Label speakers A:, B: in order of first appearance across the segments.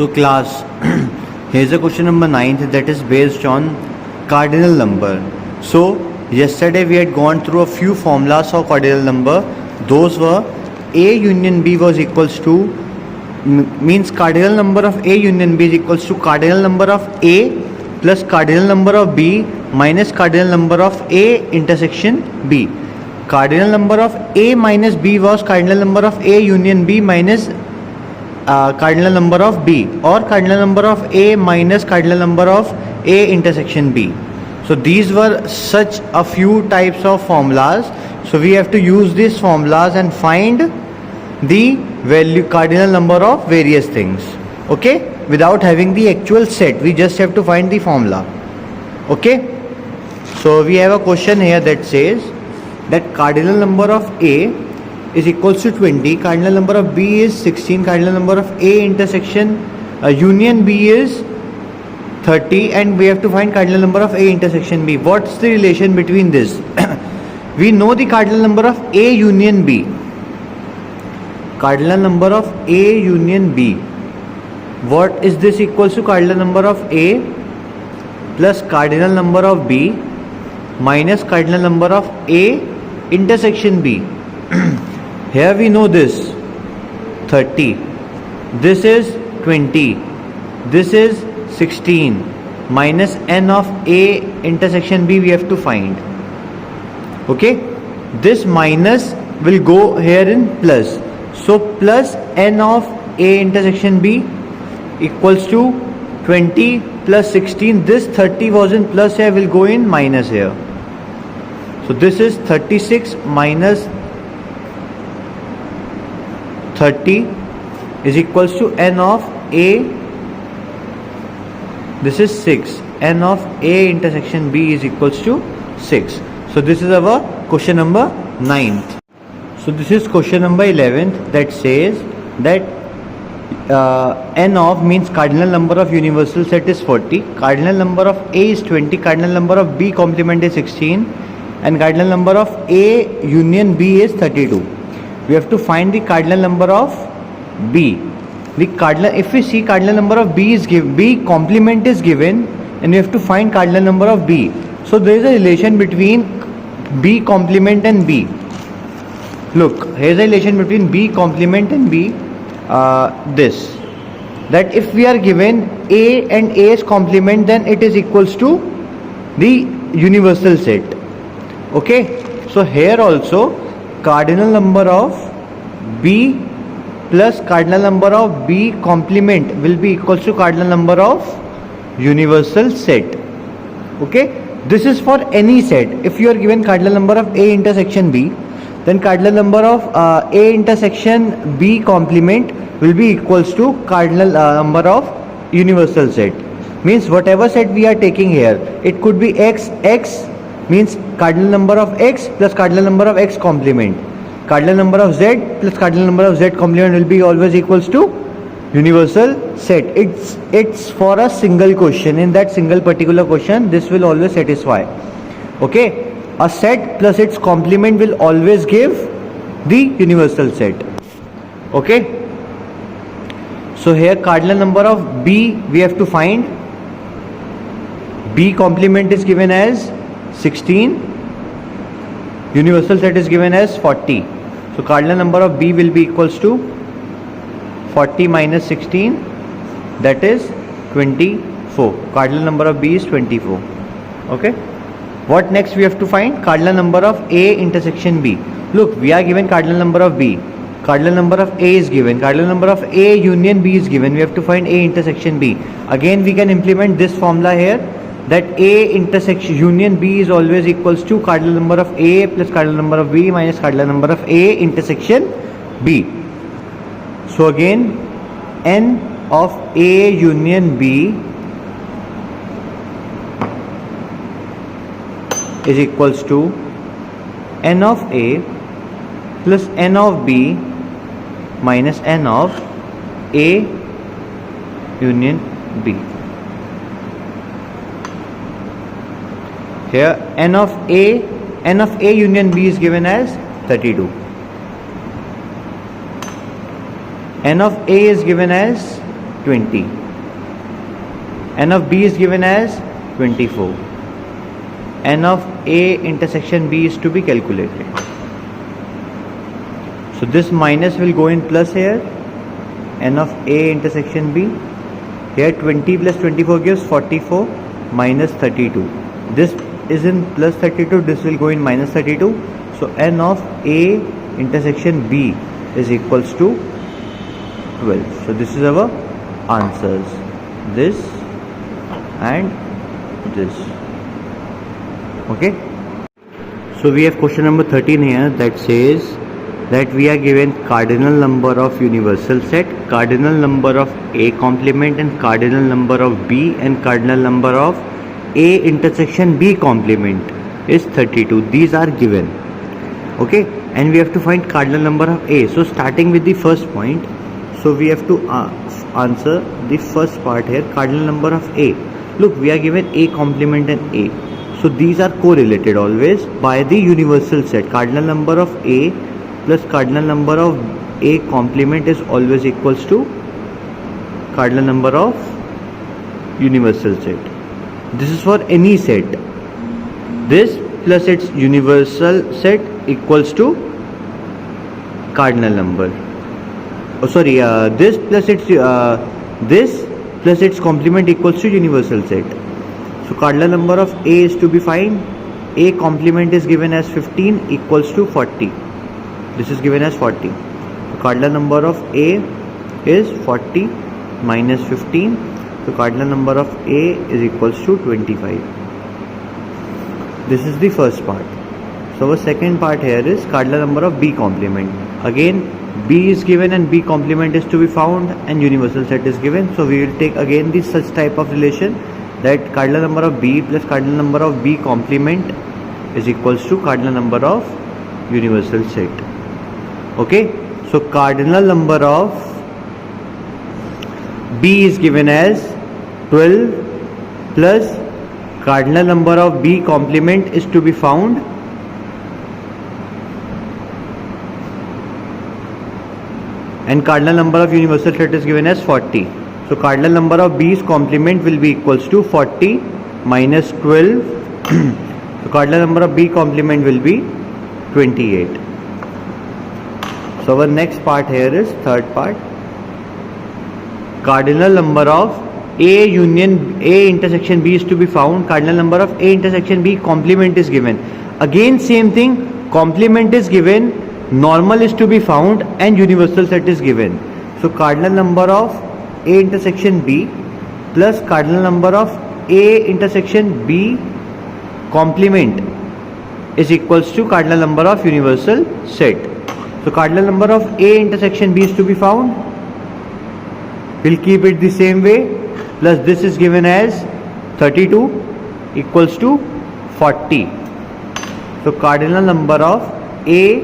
A: So class, here's a question number 9th that is based on cardinal number. So yesterday we had gone through a few formulas for cardinal number. Those were A union B was equals to, means cardinal number of A union B is equals to cardinal number of A plus cardinal number of B minus cardinal number of A intersection B. Cardinal number of A minus B was cardinal number of A union B minus cardinal number of B, or cardinal number of A minus cardinal number of A intersection B. So these were such a few types of formulas. So we have to use these formulas and find the value cardinal number of various things. Okay, without having the actual set, we just have to find the formula. Okay, so we have a question here that says that cardinal number of A is equals to 20, cardinal number of B is 16, cardinal number of A intersection union B is 30, and we have to find cardinal number of A intersection B. What's the relation between this? We know the cardinal number of A union B. Cardinal number of A union B. What is this equals to? Cardinal number of A plus cardinal number of B minus cardinal number of A intersection B. Here we know this 30, this is 20, this is 16, minus n of A intersection B we have to find. Okay, this minus will go here in plus, so plus n of A intersection B equals to 20 plus 16. This 30 was in plus here, will go in minus here. So this is 36 minus 30 is equals to n of A, this is 6, n of A intersection B is equals to 6. So this is our question number 9th. So this is question number 11th that says that n of means cardinal number of universal set is 40, cardinal number of A is 20, cardinal number of B complement is 16, and cardinal number of A union B is 32. We have to find the cardinal number of B. The cardinal, if we see cardinal number of B is given, B complement is given, and we have to find cardinal number of B. So there is a relation between B complement and B. Look, here is a relation between B complement and B. This, that if we are given A and A's complement, then it is equals to the universal set. Okay, so here also cardinal number of B plus cardinal number of B complement will be equals to cardinal number of universal set. Okay, this is for any set. If you are given cardinal number of A intersection B, then cardinal number of A intersection B complement will be equals to cardinal number of universal set. Means whatever set we are taking here, it could be X means cardinal number of X plus cardinal number of X complement. Cardinal number of Z plus cardinal number of Z complement will be always equals to universal set. It's for a single question. In that single particular question, this will always satisfy. Okay, a set plus its complement will always give the universal set. Okay, so here cardinal number of B we have to find. B complement is given as 16, universal set is given as 40. So cardinal number of B will be equals to 40 minus 16, that is 24. Cardinal number of B is 24. Okay, what next we have to find? Cardinal number of A intersection B. Look, we are given cardinal number of B, cardinal number of A is given, cardinal number of A union B is given. We have to find A intersection B. Again we can implement this formula here, that A intersection union B is always equals to cardinal number of A plus cardinal number of B minus cardinal number of A intersection B. So again n of A union B is equals to n of A plus n of B minus n of A union B. Here n of A union B is given as 32. N of A is given as 20. N of B is given as 24. N of A intersection B is to be calculated. So this minus will go in plus here. N of A intersection B. Here 20 plus 24 gives 44 minus 32. This is in plus 32. This will go in minus 32. So N of A intersection B is equals to 12. So this is our answers. This and this. Okay. So we have question number 13 here that says that we are given cardinal number of universal set, cardinal number of A complement and cardinal number of B, and cardinal number of A intersection B complement is 32. These are given. Okay, and we have to find cardinal number of A. So starting with the first point, so we have to answer the first part here, cardinal number of A. Look, we are given A complement and A. So these are correlated always by the universal set. Cardinal number of A plus cardinal number of A complement is always equals to cardinal number of universal set. This is for any set. This plus its universal set equals to cardinal number. Oh sorry, this plus its complement equals to universal set. So cardinal number of A is to be found. A complement is given as 15 equals to 40. This is given as 40. So cardinal number of A is 40 minus 15. So cardinal number of A is equals to 25. This is the first part. So our second part here is cardinal number of B complement. Again, B is given and B complement is to be found and universal set is given. So we will take again this such type of relation that cardinal number of B plus cardinal number of B complement is equals to cardinal number of universal set. Okay, so cardinal number of B is given as 12 plus cardinal number of B complement is to be found and cardinal number of universal set is given as 40. So cardinal number of B's complement will be equals to 40 minus 12. So cardinal number of B complement will be 28. So our next part here is third part. Cardinal number of A union A intersection B is to be found. Cardinal number of A intersection B complement is given. Again same thing, complement is given, normal is to be found and universal set is given. So cardinal number of A intersection B plus cardinal number of A intersection B complement is equals to cardinal number of universal set. So cardinal number of A intersection B is to be found. We'll keep it the same way, plus this is given as 32 equals to 40. So cardinal number of A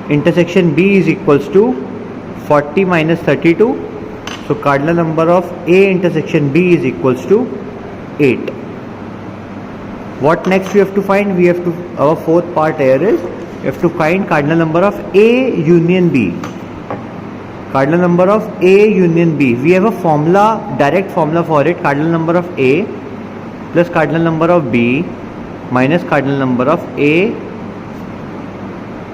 A: intersection B is equals to 40 minus 32. So cardinal number of A intersection B is equals to 8. What next we have to find? We have to, our fourth part here is, we have to find cardinal number of A union B. Cardinal number of A union B. We have a formula, direct formula for it. Cardinal number of A plus cardinal number of B minus cardinal number of A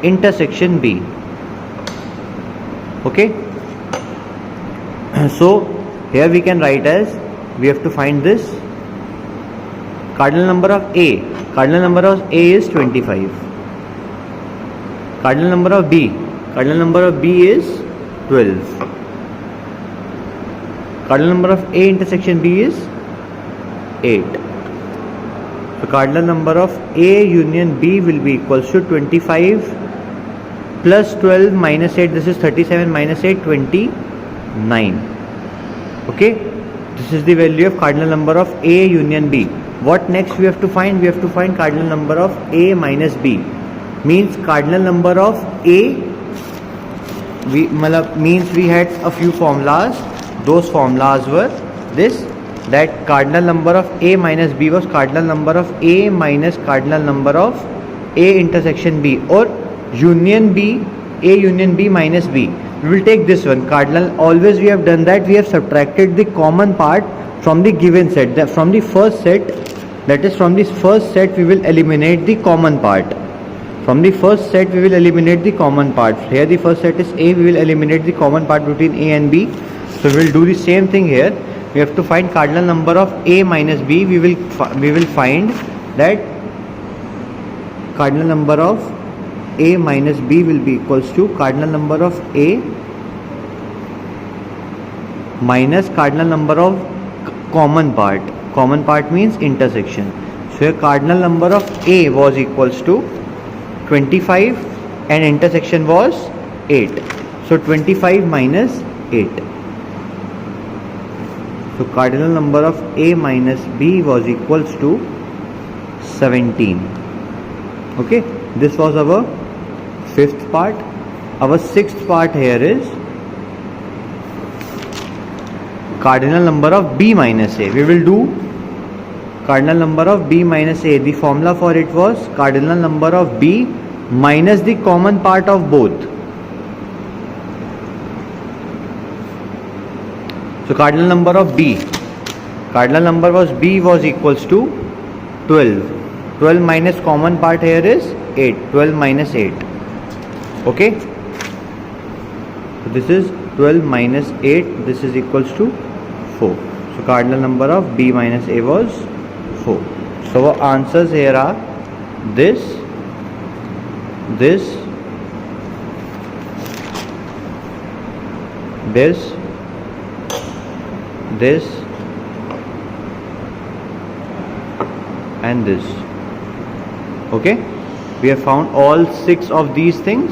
A: intersection B. Okay. So here we can write as, we have to find this cardinal number of A. Cardinal number of A is 25. Cardinal number of B. Cardinal number of B is 12. Cardinal number of A intersection B is 8. So cardinal number of A union B will be equals to 25 plus 12 minus 8. This is 37 minus 8, 29. Okay, this is the value of cardinal number of A union B. What next we have to find? We have to find cardinal number of A minus B. Means cardinal number of A, means we had a few formulas. Those formulas were this, that cardinal number of A minus B was cardinal number of A minus cardinal number of A intersection B, or union B, A union B minus B. we will take this one cardinal. Always we have done that, we have subtracted the common part from the given set. From the first set, that is from this first set, we will eliminate the common part. From the first set we will eliminate the common part. Here the first set is A, we will eliminate the common part between A and B. So we will do the same thing here. We have to find cardinal number of A minus B. We will find that cardinal number of A minus B will be equals to cardinal number of A minus cardinal number of common part. Common part means intersection. So here cardinal number of A was equals to 25 and intersection was 8. So 25 minus 8. So cardinal number of A minus B was equals to 17. Okay, this was our fifth part. Our sixth part here is cardinal number of B minus A. We will do cardinal number of B minus A. The formula for it was cardinal number of B minus the common part of both. So cardinal number of B, cardinal number was B was equals to 12. 12 minus common part here is 8. 12 minus 8. Okay. So this is 12 minus 8. This is equals to 4. So cardinal number of B minus A was 4. So our answers here are this, this, this, this and this. Okay, we have found all 6 of these things.